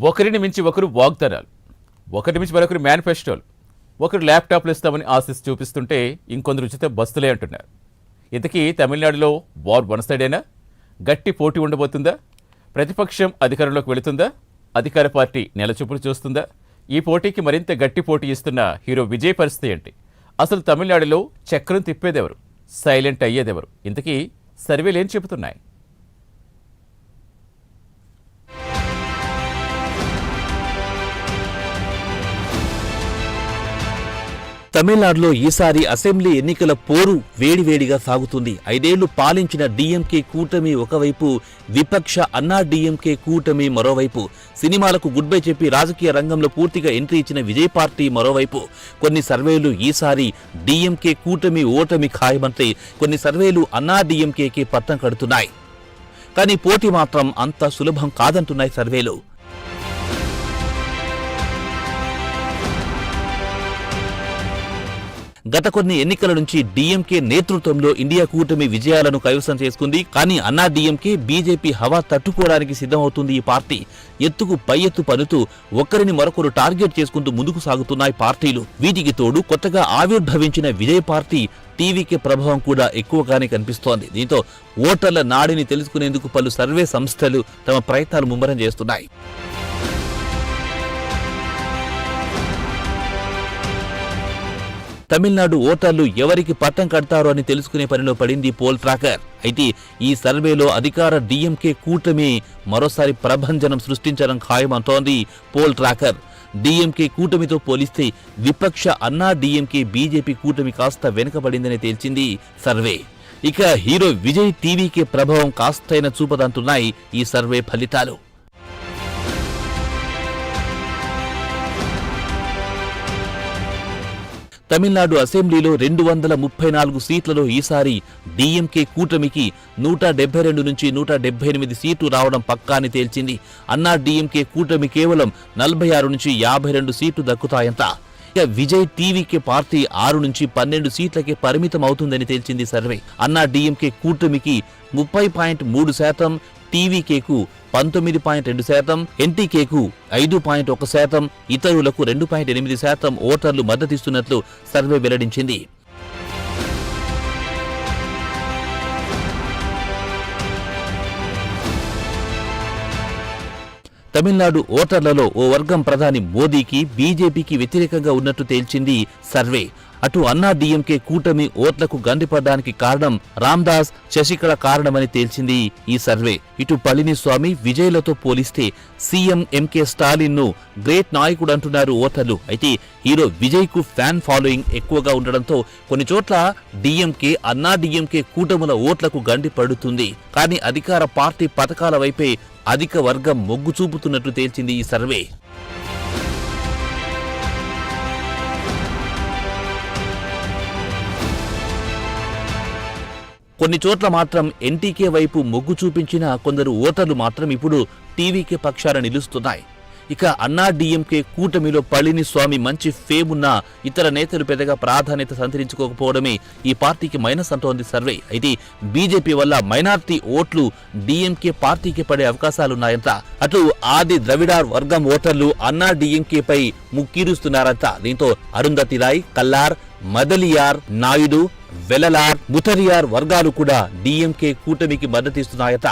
ఒకరిని మించి ఒకరు వాగ్దానాలు, ఒకరిని మించి మరొకరు మేనిఫెస్టోలు, ఒకరు ల్యాప్టాప్లు ఇస్తామని ఆశిస్తూ చూపిస్తుంటే ఇంకొందరు ఉచిత బస్సులే అంటున్నారు. ఇంతకీ తమిళనాడులో వార్ వన్ సైడేనా? గట్టి పోటీ ఉండబోతుందా? ప్రతిపక్షం అధికారంలోకి వెళుతుందా? అధికార పార్టీ నెలచూపులు చూస్తుందా? ఈ పోటీకి మరింత గట్టి పోటీ ఇస్తున్న హీరో విజయ్ పరిస్థితి ఏంటి? అసలు తమిళనాడులో చక్రం తిప్పేదెవరు? సైలెంట్ అయ్యేదెవరు? ఇంతకీ సర్వేలు ఏం చెబుతున్నాయి? తమిళనాడులో ఈసారి అసెంబ్లీ ఎన్నికల పోరు వేడివేడిగా సాగుతుంది. 5 ఏళ్లు పాలించిన డీఎంకే కూటమి ఒకవైపు, విపక్ష అన్నా డీఎంకే కూటమి మరోవైపు, సినిమాలకు గుడ్ బై చెప్పి రాజకీయ రంగంలో పూర్తిగా ఎంట్రీ ఇచ్చిన విజయ్ పార్టీ మరోవైపు. కొన్ని సర్వేలు ఈసారి డీఎంకే కూటమి ఓటమి ఖాయమంటే, కొన్ని సర్వేలు అన్నా డీఎంకేకి పట్టం కడుతున్నాయి. కానీ పోటీ మాత్రం అంత సులభం కాదంటున్నాయి సర్వేలు. గత కొన్ని ఎన్నికల నుంచి డీఎంకే నేతృత్వంలో ఇండియా కూటమి విజయాలను కైవసం చేసుకుంది. కానీ అన్నా డీఎంకే, బీజేపీ హవా తట్టుకోవడానికి సిద్ధమవుతుంది. ఈ పార్టీ ఎత్తుకు పై ఎత్తు పనుతూ ఒక్కరిని మరొకరు టార్గెట్ చేసుకుంటూ ముందుకు సాగుతున్నాయి పార్టీలు. వీటికి తోడు కొత్తగా ఆవిర్భవించిన విజయ్ పార్టీ టీవీకే ప్రభావం కూడా ఎక్కువగానే కనిపిస్తోంది. దీంతో ఓటర్ల నాడిని తెలుసుకునేందుకు పలు సర్వే సంస్థలు తమ ప్రయత్నాలు ముమ్మరం చేస్తున్నాయి. తమిళనాడు ఓటర్లు ఎవరికి పట్టం కడతారో అని తెలుసుకునే పనిలో పడింది పోల్ ట్రాకర్. అయితే ఈ సర్వేలో అధికార డీఎంకే కూటమి మరోసారి ప్రభంజనం సృష్టించడం ఖాయమంటోంది పోల్ ట్రాకర్. డీఎంకే కూటమితో పోలిస్తే విపక్ష అన్నా డీఎంకే బీజేపీ కూటమి కాస్త వెనుకబడిందని తేల్చింది సర్వే. ఇక హీరో విజయ్ టీవీకే ప్రభావం కాస్తైన చూపదంటున్నాయి ఈ సర్వే ఫలితాలు. తమిళనాడు అసెంబ్లీలో 234 సీట్లలో ఈసారి డీఎంకే కూటమికి 172 నుంచి 178 సీట్లు రావడం పక్కాని తేల్చింది. అన్నా డీఎంకే కూటమి కేవలం 46 నుంచి 52 సీట్లు దక్కుతాయంట. ఇక విజయ్ టీవీకే పార్టీ 6 నుంచి 12 సీట్లకే పరిమితం అవుతుందని తేల్చింది సర్వే. అన్నా డీఎంకే కూటమికి 30.3%, టీవీకేకు 19.2%, ఎన్టీకేకు 5.1%, ఇతరులకు 2.8% ఓటర్లు మద్దతిస్తున్నట్లు సర్వే వెల్లడించింది. తమిళనాడు ఓటర్లలో ఓ వర్గం ప్రధాని మోదీకి, బీజేపీకి వ్యతిరేకంగా ఉన్నట్టు తేల్చింది సర్వే. అటు అన్నా డీఎంకే కూటమి ఓట్లకు గండిపడ్డానికి కారణం రామ్దాస్, శశికళ కారణమని తేల్చింది ఈ సర్వే. ఇటు పళనిస్వామి, విజయ్లతో పోలిస్తే సీఎం ఎంకే స్టాలిన్ ను గ్రేట్ నాయకుడు అంటున్నారు ఓటర్లు. అయితే హీరో విజయ్ కు ఫ్యాన్ ఫాలోయింగ్ ఎక్కువగా ఉండడంతో కొన్ని చోట్ల డీఎంకే, అన్నా డీఎంకే కూటముల ఓట్లకు గండి పడుతుంది. కానీ అధికార పార్టీ పథకాల వైపే అధిక వర్గం మొగ్గు చూపుతున్నట్లు తేల్చింది ఈ సర్వే. కొన్ని చోట్ల మాత్రం ఎన్టీకే వైపు మొగ్గు చూపించిన కొందరు ఓటర్లు మాత్రం ఇప్పుడు టీవీకే పక్షాన నిలుస్తున్నాయి. ఇక అన్నా డీఎంకే కూటమిలో పళనిస్వామి మంచి ఫేమ్ ఉన్న ఇతర నేతలు పెద్దగా ప్రాధాన్యత సంతరించుకోకపోవడమే ఈ పార్టీకి మైనస్ అంటోంది సర్వే. అయితే బీజేపీ వల్ల మైనార్టీ ఓట్లు డీఎంకే పార్టీకి పడే అవకాశాలున్నాయంట. అటు ఆది ద్రవిడార్ వర్గం ఓటర్లు అన్నా డీఎంకేపై ముక్కీరుస్తున్నారంట. దీంతో అరుంధతి రాయ్, కల్లార్, మదలియార్, నాయుడు, వెలలార్, ముథరియార్ వర్గాలు కూడా డీఎంకే కూటమికి మద్దతిస్తున్నాయట.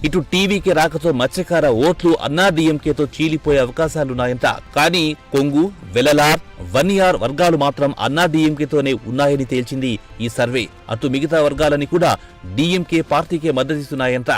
ఇటు టీవీకి రాకతో మత్స్యకార ఓట్లు అన్నా డీఎంకేతో చీలిపోయే అవకాశాలున్నాయంట. కానీ కొంగు, వెలలార్, వన్యార్ వర్గాలు మాత్రం అన్నా డీఎంకేతోనే ఉన్నాయని తేల్చింది ఈ సర్వే. అటు మిగతా వర్గాలని కూడా డీఎంకే పార్టీకే మద్దతిస్తున్నాయంట.